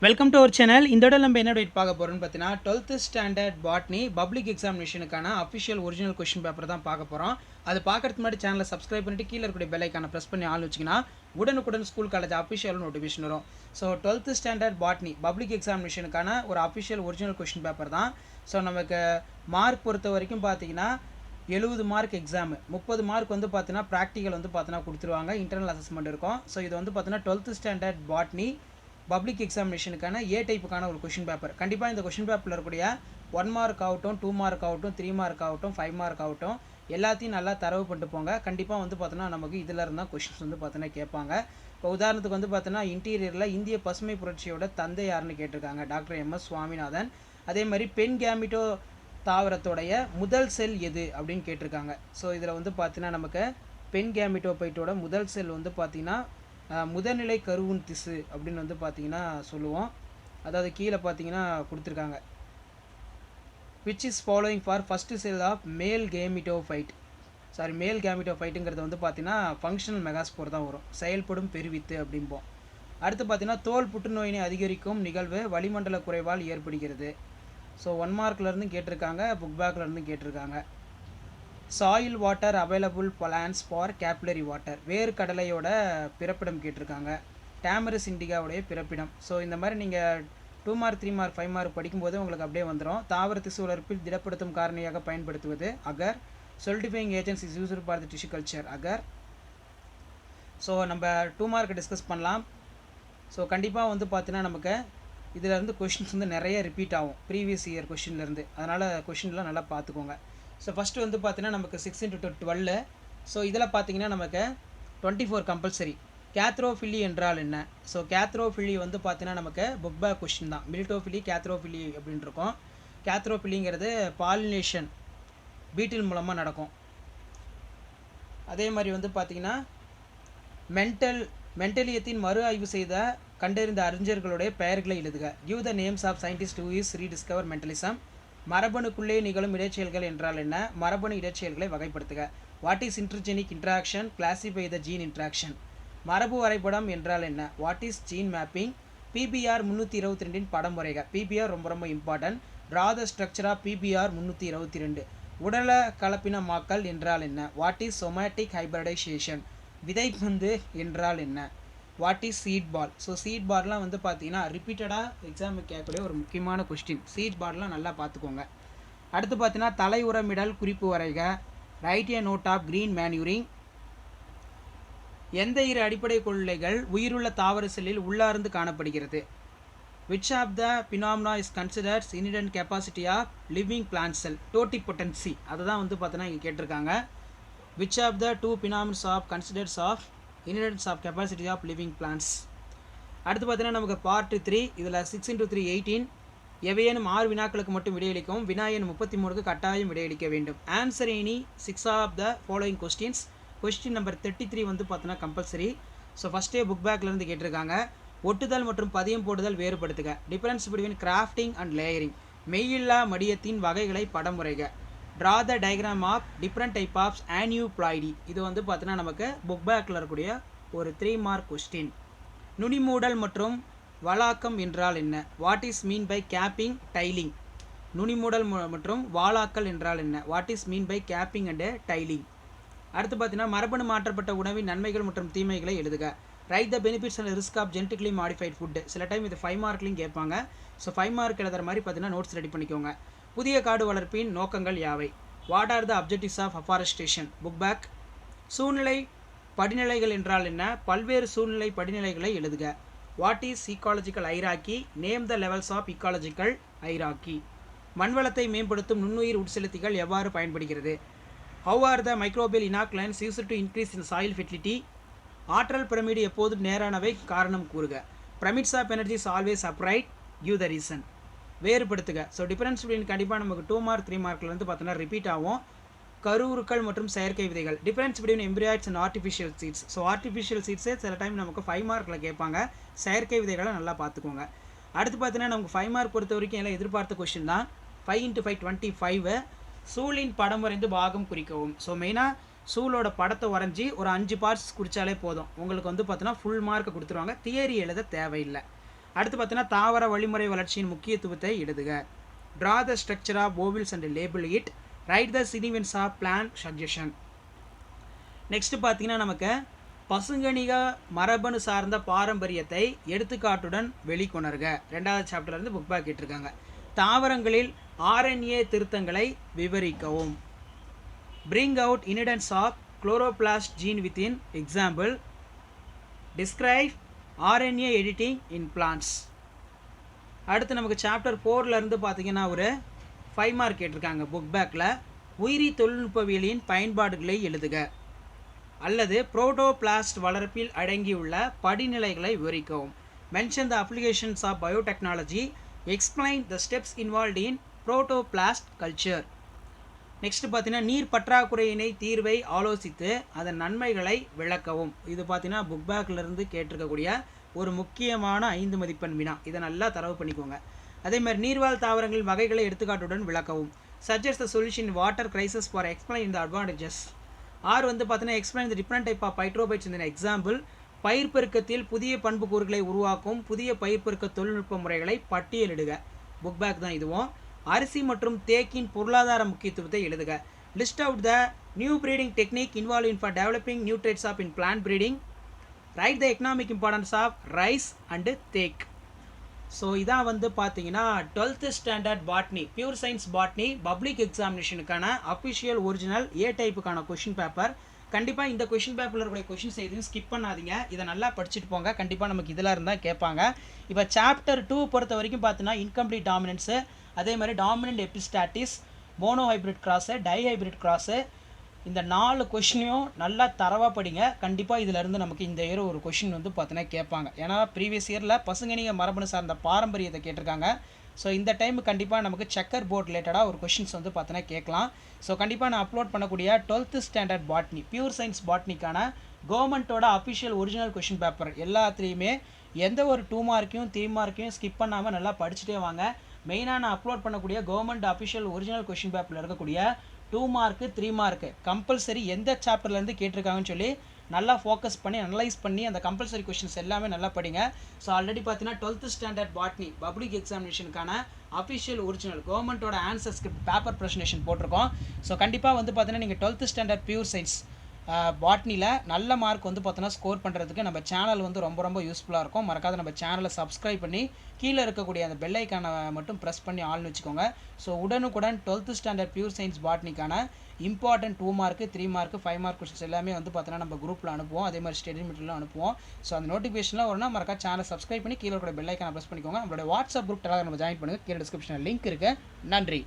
Welcome to our channel. இந்த இடம் நம்ம என்ன டேட் பார்க்க போகிறோம்னு பார்த்தீங்கன்னா 12th ஸ்டாண்டர்ட் பாட்னி பப்ளிக் எக்ஸாமினேஷனுக்கான அஃபிஷியல் ஒரிஜினல் கொஸ்டின் பேப்பர் தான் பார்க்க போகிறோம். அது பார்க்கறதுக்கு முன்னாடி சேனலை சப்ஸ்கிரைப் பண்ணிட்டு கீழே இருக்கக்கூடிய பெல் ஐக்கானை ப்ரெஸ் பண்ணி ஆள் வச்சிங்கன்னா உடனுக்குடன் ஸ்கூல் காலேஜ் அஃபிஷியல் நோட்டிஃபிகேஷன் வரும். So 12th standard botany public எக்ஸாமினேஷனுக்கான ஒரு அஃபிஷியல் ஒரிஜினல் கொஸ்டின் பேப்பர் தான். ஸோ நமக்கு மார்க் பொறுத்த வரைக்கும் பார்த்தீங்கன்னா 70 மார்க் எக்ஸாமு, 30 மார்க் வந்து பார்த்தீங்கன்னா ப்ராக்டிக்கல் வந்து பார்த்தீங்கன்னா கொடுத்துருவாங்க, இன்டர்னல் அசஸ்மெண்ட் இருக்கும். ஸோ இது வந்து பார்த்தீங்கன்னா 12th ஸ்டாண்டர்ட் பாட்னி பப்ளிக் எக்ஸாமினேஷனுக்கான ஏ டைப்புக்கான ஒரு கொஷின் பேப்பர். கண்டிப்பாக இந்த கொஷின் பேப்பரில் இருக்கக்கூடிய 1 மார்க் ஆகட்டும், 2 மார்க் ஆகட்டும், 3 மார்க் ஆகட்டும், 5 மார்க் ஆகட்டும், எல்லாத்தையும் நல்லா தரவு பண்ணிட்டு போங்க. கண்டிப்பாக வந்து பார்த்தோன்னா நமக்கு இதில் இருந்தால் கொஷின்ஸ் வந்து பார்த்தோன்னா கேட்பாங்க. இப்போ உதாரணத்துக்கு வந்து பார்த்தோன்னா இன்டீரியரில் இந்திய பசுமை புரட்சியோட தந்தை யாருன்னு கேட்டிருக்காங்க, டாக்டர் எம்.எஸ். சுவாமிநாதன். அதே மாதிரி பென் கேமிட்டோ தாவரத்தோடைய முதல் செல் எது அப்படின்னு கேட்டிருக்காங்க. ஸோ இதில் வந்து பார்த்தீங்கன்னா நமக்கு பென் கேமிட்டோபைட்டோட முதல் செல் வந்து பார்த்தீங்கன்னா முதல்நிலை கருவுன் திசு அப்படின்னு வந்து பார்த்தீங்கன்னா சொல்லுவோம். அதாவது கீழே பார்த்தீங்கன்னா கொடுத்துருக்காங்க, which is following for first cell of male gametophyte. Male கேமிட்டோஃபைட்டுங்கிறது வந்து பார்த்தீங்கன்னா ஃபங்க்ஷனல் மெகாஸ்போர் தான் வரும், செயல்படும் பெருவித்து அப்படிம்போம். அடுத்து பார்த்தீங்கன்னா தோல் புற்றுநோயினை அதிகரிக்கும் நிகழ்வு வளிமண்டல குறைவால் ஏற்படுகிறது. ஸோ 1 மார்க்லேருந்து கேட்டிருக்காங்க, புக் பேக்லேருந்து கேட்டிருக்காங்க. Soil water available plants for capillary water, வேறு கடலையோட பிறப்பிடம் கேட்டிருக்காங்க. டேமரிஸ் இண்டிகாவுடைய பிறப்பிடம். ஸோ இந்த மாதிரி நீங்கள் 2 மார்க் 3 மார்க் 5 மார்க் படிக்கும்போது உங்களுக்கு அப்படியே வந்துடும். தாவர திசு வளர்ப்பில் திடப்படுத்தும் காரணியாக பயன்படுத்துவது agar. Solidifying agents is used for the tissue culture agar. So நம்ம 2 மார்க் டிஸ்கஸ் பண்ணலாம். ஸோ கண்டிப்பாக வந்து பார்த்தீங்கன்னா நமக்கு இதில் இருந்து கொஷின்ஸ் வந்து நிறைய ரிப்பீட் ஆகும் ப்ரீவியஸ் இயர் கொஷின்லேருந்து. அதனால் கொஷின்லாம் நல்லா பார்த்துக்கோங்க. ஸோ ஃபஸ்ட்டு வந்து பார்த்தீங்கன்னா நமக்கு 6 into 12. ஸோ இதில் பார்த்தீங்கன்னா நமக்கு 24 கம்பல்சரி. கேத்ரோஃபிலி என்றால் என்ன? ஸோ கேத்ரோஃபிலி வந்து பார்த்தீங்கன்னா நமக்கு புக் பேக் கொஷின் தான். மிலிட்டோஃபிலி கேத்ரோஃபிலி அப்படின்னு இருக்கும். கேத்ரோஃபிலிங்கிறது பாலினேஷன் பீட்டில் மூலமாக நடக்கும். அதே மாதிரி வந்து பார்த்தீங்கன்னா மென்டலியத்தின் மறு ஆய்வு செய்த கண்டறிந்த அறிஞர்களுடைய பெயர்களை எழுதுக. Give the names of scientist who is rediscover Mendelism. மரபணுக்குள்ளே நிகழும் இடைச்செயல்கள் என்றால் என்ன? மரபணு இடைச்செயல்களை வகைப்படுத்துக. What is intergenic interaction? Classify the gene interaction. மரபு வரைபடம் என்றால் என்ன? What is gene mapping? PBR 322 படம் வரைக. பிபிஆர் ரொம்ப ரொம்ப important. Draw the structure of PBR 322. உடல கலப்பினமாக்கல் என்றால் என்ன? What is somatic hybridization. விதைப்பந்து என்றால் என்ன? What is seed ball. So seed பால்லாம் வந்து பார்த்தீங்கன்னா ரிப்பீட்டடாக எக்ஸாமுக்கு கேட்கக்கூடிய ஒரு முக்கியமான கொஸ்டின். சீட் பால்லாம் நல்லா பார்த்துக்கோங்க. அடுத்து பார்த்தீங்கன்னா தலை உரமிடல் குறிப்பு வரைக. Write a note of green manuring. எந்த இரு அடிப்படை கொள்கைகள் உயிருள்ள தாவர செல்லில் உள்ளார்ந்து காணப்படுகிறது? Which of the phenomena is considers inherent capacity of living plant cell? Totipotency. அதை தான் வந்து பார்த்தீங்கன்னா இங்கே கேட்டிருக்காங்க. Which of the 2 phenomenons of considers of inherence of capacity of living plants. அடுத்து பார்த்தீங்கன்னா நமக்கு பார்ட் 3. இதில் 6 into 3 18. எவையேனும் 6 வினாக்களுக்கு மட்டும் விடையளிக்கும். வினா எண் 33க்கு கட்டாயம் விடையளிக்க வேண்டும். Answer any 6 of the following questions. Question number 33 வந்து பார்த்தோன்னா கம்பல்சரி. ஸோ ஃபஸ்ட்டே புக் பேக்லேருந்து கேட்டிருக்காங்க. ஒட்டுதல் மற்றும் பதியம் போடுதல் வேறுபடுத்துக. Difference between grafting and layering. மெய்யில்லா மடியத்தின் வகைகளை படம் வரைக. Draw the diagram of different type of aneuploidy. இது வந்து பார்த்தீங்கன்னா நமக்கு புக் பேக்கில் இருக்கக்கூடிய ஒரு 3 மார்க் கொஸ்டின். நுனிமூடல் மற்றும் வாலாக்கம் என்றால் என்ன? What is mean by capping tailing. நுனிமூடல் மற்றும் வாலாக்கல் என்றால் என்ன? What is mean by capping and tailing. அடுத்து பார்த்தீங்கன்னா மரபணு மாற்றப்பட்ட உணவின் நன்மைகள் மற்றும் தீமைகளை எழுதுக. Write the benefits and risk of genetically modified food. சில டைம் இது 5 மார்க்லையும் கேட்பாங்க. ஸோ 5 மார்க் எழுதுகிற மாதிரி பார்த்தீங்கன்னா நோட்ஸ் ரெடி பண்ணிக்கோங்க. புதிய காடு வளர்ப்பின் நோக்கங்கள் யாவை? What are the objectives of afforestation? Book back. சூழ்நிலை படிநிலைகள் என்றால் என்ன? பல்வேறு சூழ்நிலை படிநிலைகளை எழுதுக. What is ecological hierarchy? Name the levels of ecological hierarchy. மண்வளத்தை மேம்படுத்தும் நுண்ணுயிர் உட்செலுத்திகள் எவ்வாறு பயன்படுகிறது? How are the microbial inoculants used to increase in soil fertility? ஆற்றல் பிரமிடு எப்போதும் நேரானவை, காரணம் கூறுக. Pyramids of energy is always upright, give the reason. வேறுபடுத்துக. ஸோ டிஃபரன்ஸ் பிட்வீன் கண்டிப்பாக நமக்கு 2 மார்க் 3 மார்க்லேருந்து பார்த்தோன்னா ரிப்பீட் ஆகும். கருவுருக்கள் மற்றும் செயற்கை விதைகள். Difference between embryoids and artificial seeds. So artificial சீட்ஸே சில டைம் நமக்கு 5 மார்க்கில் கேட்பாங்க. செயற்கை விதைகளை நல்லா பார்த்துக்கோங்க. அடுத்து பார்த்தீங்கன்னா நமக்கு 5 மார்க் பொறுத்த வரைக்கும் எல்லாம் எதிர்பார்த்த கொஸ்டின் தான். 5 into 5 25. சூழின் படம் வரைந்து பாகம் குறிக்கவும். ஸோ மெயினாக சூலோட படத்தை வரைஞ்சி ஒரு 5 பார்ட்ஸ் குறித்தாலே போதும். உங்களுக்கு வந்து பார்த்தீங்கன்னா ஃபுல் மார்க் கொடுத்துருவாங்க. தியரி எழுத தேவையில்லை. அடுத்து பார்த்தீங்கன்னா தாவர வழிமுறை வளர்ச்சியின் முக்கியத்துவத்தை எழுதுக. Draw the structure of ovules and label it. Write the significance of plant succession. Next பார்த்தீங்கன்னா நமக்கு பசுங்கணிக மரபணு சார்ந்த பாரம்பரியத்தை எடுத்துக்காட்டுடன் வெளிக்கொணர்க. 2வது சாப்டர்லேருந்து புக் பேக் கேட்டிருக்காங்க. தாவரங்களில் RNA திருத்தங்களை விவரிக்கவும். Bring out incidence of chloroplast gene within example. Describe RNA editing in plants. அடுத்து நமக்கு சாப்டர் 4லேருந்து பார்த்தீங்கன்னா ஒரு 5 மார்க் கேட்டிருக்காங்க புக் பேக்கில். உயிரி தொழில்நுட்பவியலின் பயன்பாடுகளை எழுதுக அல்லது புரோட்டோபிளாஸ்ட் வளர்ப்பில் அடங்கியுள்ள படிநிலைகளை விவரிக்கவும். Mention the applications of biotechnology. Explain the steps involved in protoplast culture. Next பார்த்தீங்கன்னா நீர் பற்றாக்குறையினை தீர்வை ஆலோசித்து அதன் நன்மைகளை விளக்கவும். இது பார்த்தீங்கன்னா புக் பேக்லேருந்து கேட்டிருக்கக்கூடிய ஒரு முக்கியமான 5 மதிப்பெண் வினா. இதை நல்லா தரவு பண்ணிக்கோங்க. அதே மாதிரி நீர்வாழ் தாவரங்களின் வகைகளை எடுத்துக்காட்டுடன் விளக்கவும். Suggest the solution water crisis for explain the advantages. Or வந்து பார்த்தீங்கன்னா explain the different type of hydrophytes in example. பயிர் பெருக்கத்தில் புதிய பண்புக்கூறுகளை உருவாக்கும் புதிய பயிர் பெருக்க தொழில்நுட்ப முறைகளை பட்டியலிடுக. புக் பேக் தான் இதுவும். அரிசி மற்றும் தேக்கின் பொருளாதார முக்கியத்துவத்தை எழுதுக. List out the new breeding technique involve in for developing new traits of in plant breeding. Write the economic importance of rice and teak. So இதான் வந்து பார்த்தீங்கன்னா 12th standard botany pure science botany public எக்ஸாமினேஷனுக்கான official original A டைப்புக்கான question paper. கண்டிப்பாக இந்த question பேப்பரில் இருக்கக்கூடிய questions எதுவும் ஸ்கிப் பண்ணாதீங்க. இதை நல்லா படிச்சுட்டு போங்க. கண்டிப்பாக நமக்கு இதில் இருந்தால் கேட்பாங்க. இப்போ சாப்டர் 2 பொறுத்த வரைக்கும் பார்த்தீங்கன்னா இன்கம்ப்ளீட் டாமினன்ஸு, அதே மாதிரி dominant epistasis, mono hybrid cross, di hybrid cross, இந்த 4 கொஷினையும் நல்லா தரவாக படிங்க. கண்டிப்பாக இதிலேருந்து நமக்கு இந்த இயர் ஒரு கொஷின் வந்து பார்த்தீங்கன்னா கேட்பாங்க. ஏன்னா ப்ரீவியஸ் இயரில் பசுங்கணிக மரபணு சார்ந்த பாரம்பரியத்தை கேட்டிருக்காங்க. ஸோ இந்த டைம் கண்டிப்பாக நமக்கு செக்கர் போர்ட் ரிலேட்டடாக ஒரு கொஷின்ஸ் வந்து பார்த்தீங்கன்னா கேட்கலாம். ஸோ கண்டிப்பாக நான் அப்லோட் பண்ணக்கூடிய 12th standard botany pure science பாட்னிக்கான கவர்மெண்ட்டோட அஃபிஷியல் ஒரிஜினல் கொஷின் பேப்பர் எல்லாத்துலேயுமே எந்த ஒரு 2 மார்க்கையும் 3 மார்க்கையும் ஸ்கிப் பண்ணாமல் நல்லா படிச்சுட்டே வாங்க. மெயினாக நான் அப்லோட் பண்ணக்கூடிய கவர்மெண்ட் அஃபிஷியல் ஒரிஜினல் கொஷின் பேப்பரில் இருக்கக்கூடிய 2 மார்க்கு 3 மார்க்கு கம்பல்சரி எந்த சாப்டர்லேருந்து கேட்டிருக்காங்கன்னு சொல்லி நல்லா ஃபோக்கஸ் பண்ணி அனலைஸ் பண்ணி அந்த கம்பல்சரி கொஷின்ஸ் எல்லாமே நல்லா படிங்க. ஸோ ஆல்ரெடி பார்த்தீங்கன்னா 12th ஸ்டாண்டர்ட் பாட்னி பப்ளிக் எக்ஸாமினேஷனுக்கான அஃபிஷியல் ஒரிஜினல் கவர்மெண்ட்டோட ஆன்சர் ஸ்கிரிப்ட் பேப்பர் ப்ரெசன்டேஷன் போட்டிருக்கோம். ஸோ கண்டிப்பாக வந்து பார்த்தீங்கன்னா நீங்கள் 12th ஸ்டாண்டர்ட் பியூர் சயின்ஸ் பாட்னியில் நல்ல மார்க் வந்து பார்த்தோன்னா ஸ்கோர் பண்ணுறதுக்கு நம்ம சேனல் வந்து ரொம்ப ரொம்ப யூஸ்ஃபுல்லாக இருக்கும். மறக்காத நம்ம சேனலை சப்ஸ்கிரைப் பண்ணி கீழே இருக்கக்கூடிய அந்த பெல் ஐக்கானை மட்டும் ப்ரெஸ் பண்ணி ஆள்னு வச்சுக்கோங்க. ஸோ உடனுக்குடன் 12th ஸ்டாண்டர்ட் பியூர் சயின்ஸ் பாட்னிக்கான important 2 mark 3 mark 5 mark questions எல்லாமே வந்து பார்த்தோன்னா நம்ம குரூப்பில் அனுப்புவோம். அதே மாதிரி ஸ்டடி மெட்டீரியலும் அனுப்புவோம். ஸோ அந்த நோட்டிஃபிகேஷன்லாம் வரணும். மறக்காத சேனலை சப்ஸ்கிரைப் பண்ணி கீழே இருக்கிற பெல் ஐக்கானை ப்ரெஸ் பண்ணிக்கோங்க. நம்மளோட வாட்ஸ்அப் குரூப் டெலகிராம் நம்ம ஜாயின் பண்ணுங்கள். கீழே டிஸ்கிரிப்ஷனில் லிங்க் இருக்குது. நன்றி.